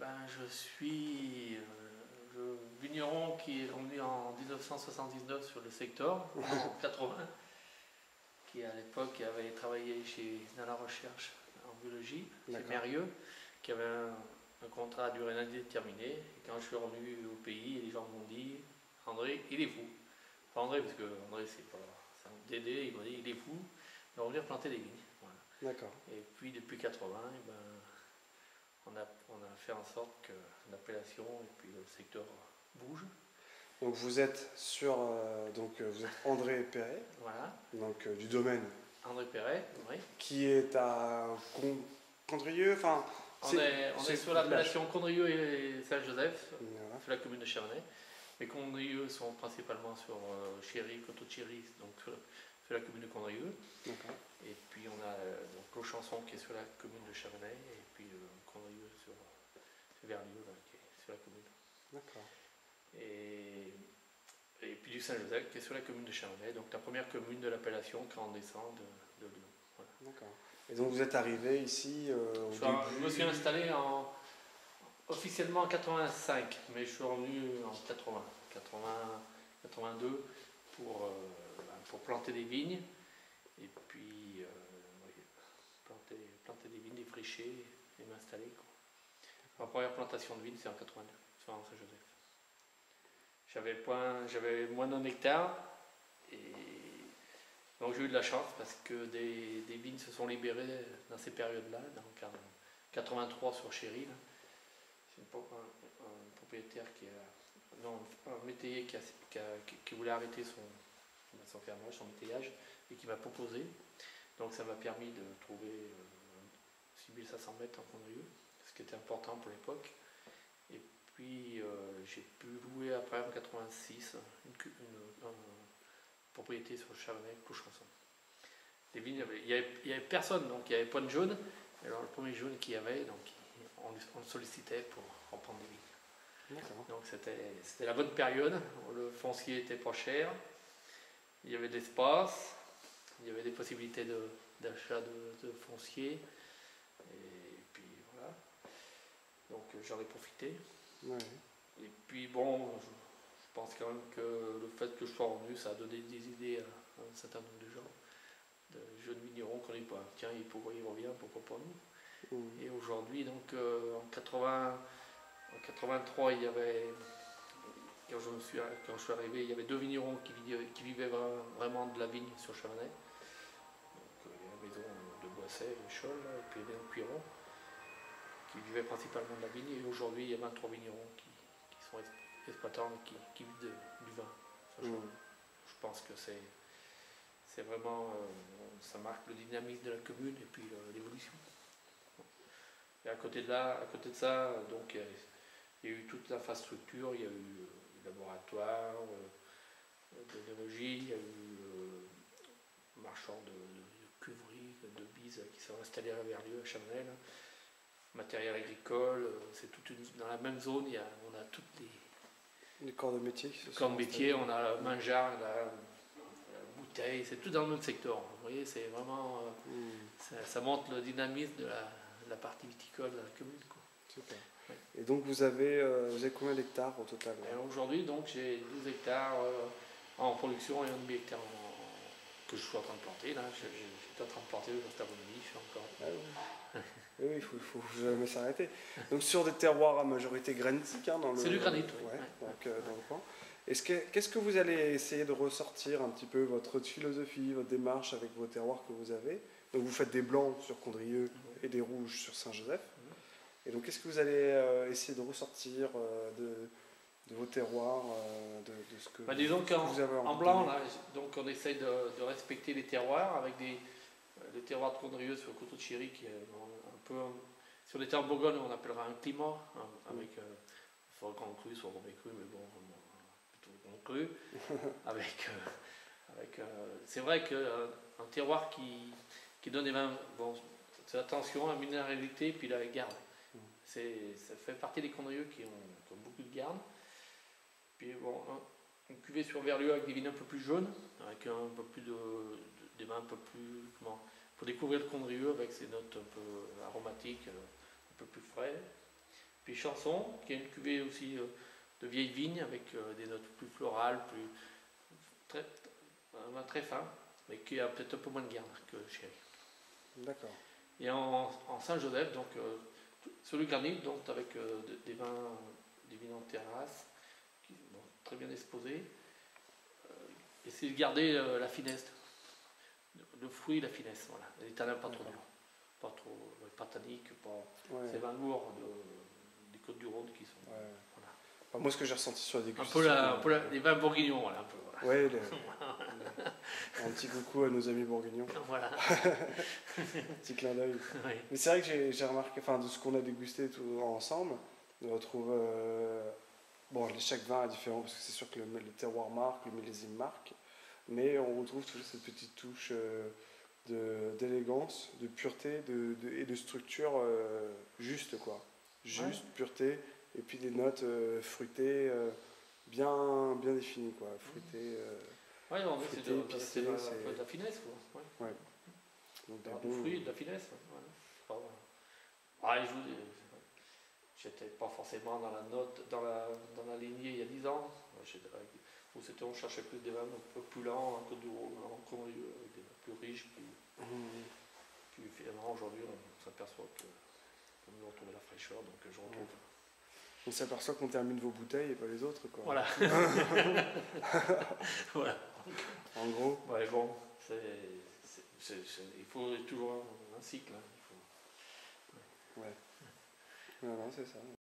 Je suis le vigneron qui est revenu en 1979 sur le secteur, en 80, qui à l'époque avait travaillé dans la recherche en biologie, chez Mérieux, qui avait un contrat à durée indéterminée. Et quand je suis revenu au pays, les gens m'ont dit André, il est fou. Pas André, parce que André c'est un Dédé, il m'a dit il est fou, il va revenir planter des vignes. Voilà. Et puis depuis 80, on a fait en sorte que l'appellation et puis le secteur bouge. Donc vous êtes vous êtes André Perret, voilà. Donc du domaine. André Perret, oui. Qui est à Condrieu, enfin. On est sur l'appellation Condrieu et Saint-Joseph, voilà. Sur la commune de Chamonix. Les Condrieu sont principalement sur Chéry, Coteau de Chéry, donc sur la commune de Condrieu. Et puis on a Clos-Chanson qui est sur la commune de Chamonix, et puis Condrieu sur Verlieu qui est sur la commune. D'accord. Et puis du Saint-Joseph qui est sur la commune de Chamonix, donc la première commune de l'appellation quand on descend de Lyon. Voilà. D'accord. Et donc vous êtes arrivé ici je me suis installé officiellement en 85, mais je suis revenu en 82 pour planter des vignes et puis planter des vignes, défricher et m'installer. Ma première plantation de vignes c'est en 82, sur Saint-Joseph. J'avais moins d'un hectare et donc j'ai eu de la chance parce que des vignes se sont libérées dans ces périodes-là, donc en 83 sur Chéry. C'est un propriétaire un métayer qui voulait arrêter son fermage, son métayage, et qui m'a proposé. Donc ça m'a permis de trouver 6500 mètres en Condrieu, ce qui était important pour l'époque. Et puis j'ai pu louer après en 86 une propriété sur le Chamonix, Clos-Chanson. Les vignes, il n'y avait personne, donc il n'y avait pas de jaune. Alors le premier jaune qu'il y avait, donc on le sollicitait pour reprendre des vignes. Donc c'était la bonne période, le foncier était pas cher, il y avait de l'espace, il y avait des possibilités d'achat de foncier, et puis voilà. Donc j'en ai profité. Et puis bon, je pense quand même que le fait que je sois revenu, ça a donné des idées à un certain nombre de gens, de jeunes vignerons qu'on n'est pas. Tiens, il revient, pourquoi pas nous. Et aujourd'hui, donc en 83, il y avait, quand je suis arrivé, il y avait 2 vignerons qui vivaient vraiment de la vigne sur Chamonix. Donc il y a la maison de Boisset, Cholle, et puis la maison Puiron, qui vivaient principalement de la vigne. Et aujourd'hui, il y a 23 vignerons qui sont exploitants et qui vivent du vin. Je pense que c'est vraiment, ça marque le dynamisme de la commune et puis l'évolution. Et à côté de ça, donc il y a eu toute l'infrastructure, il y a eu le laboratoire d'œnologie, il y a eu marchands de cuverie, de bise qui sont installés à Verlieu, à Chamonix. Matériel agricole, c'est dans la même zone, on a toutes les corps de métier. Corps de métier, on a la mangeard, la bouteille, c'est tout dans le même secteur. Vous voyez, c'est vraiment, ça montre le dynamisme de la partie viticole de la commune. Super. Ouais. Et donc vous avez combien d'hectares au total? Aujourd'hui, donc j'ai 12 hectares en production et 1 demi-hectare que je suis en train de planter. Là, j'étais en train de planter le Tabouni, je suis encore. Oui, il faut jamais s'arrêter. Donc sur des terroirs à majorité granitique, c'est du granit, oui. Donc, dans le coin. Qu'est-ce que vous allez essayer de ressortir un petit peu votre philosophie, votre démarche avec vos terroirs que vous avez? Donc vous faites des blancs sur Condrieu et des rouges sur Saint-Joseph. Et donc qu'est-ce que vous allez essayer de ressortir de vos terroirs, de ce que, disons vous avez en blanc, là, donc on essaye de respecter les terroirs avec les terroirs de Condrieu sur le Coteau de Chéry qui est un peu sur les terres de Bourgogne on appellera un climat avec soit grand cru, soit mauvais cru, mais bon plutôt grand cru c'est vrai qu'un terroir qui donne des vins, bon, c'est attention à la minéralité et puis la garde. Ça fait partie des Condrieux qui ont beaucoup de garde. Puis bon, une cuvée sur Verlieu avec des vignes un peu plus jaunes, avec un peu plus des vins un peu plus, pour découvrir le Condrieu avec ses notes un peu aromatiques, un peu plus frais. Puis Chanson, qui est une cuvée aussi de vieilles vignes avec des notes plus florales, un vin très fin, mais qui a peut-être un peu moins de garde que Chéri. D'accord. Et en Saint-Joseph, donc celui garni, donc avec des vins en terrasse, qui sont très bien exposés. Essayer de garder la finesse, le fruit et la finesse, voilà. Les tanins pas trop durs, pas trop pas tanniques, ces vins lourds des Côtes-du-Rhône qui sont. Ouais. Voilà. Enfin, moi, ce que j'ai ressenti sur la dégustation. Un peu les vins bourguignons, voilà, un peu. Voilà. Ouais, un petit coucou à nos amis bourguignons. Voilà. Un petit clin d'œil. Oui. Mais c'est vrai que j'ai remarqué, enfin, de ce qu'on a dégusté tout ensemble, on retrouve. Bon, chaque vin est différent parce que c'est sûr que le terroir marque, le millésime marque, mais on retrouve toujours cette petite touche d'élégance, de pureté et de structure juste, quoi. Juste, pureté, et puis des notes fruitées bien définies, quoi. Fruitées. Oui, c'est de épicées, la finesse, quoi. Ouais. Donc, Du fruit et de la finesse. Voilà. Ah, j'étais pas forcément dans la note, dans la lignée il y a 10 ans. On cherchait plus des vins un peu plus lents, un peu de avec des vins plus riches. Puis finalement, aujourd'hui, on s'aperçoit qu'on veut retrouver la fraîcheur, donc je retrouve. On s'aperçoit qu'on termine vos bouteilles et pas les autres, quoi. Voilà. Voilà. En gros. Ouais, bon, il faut toujours un cycle. Hein. Ouais. Non, c'est ça.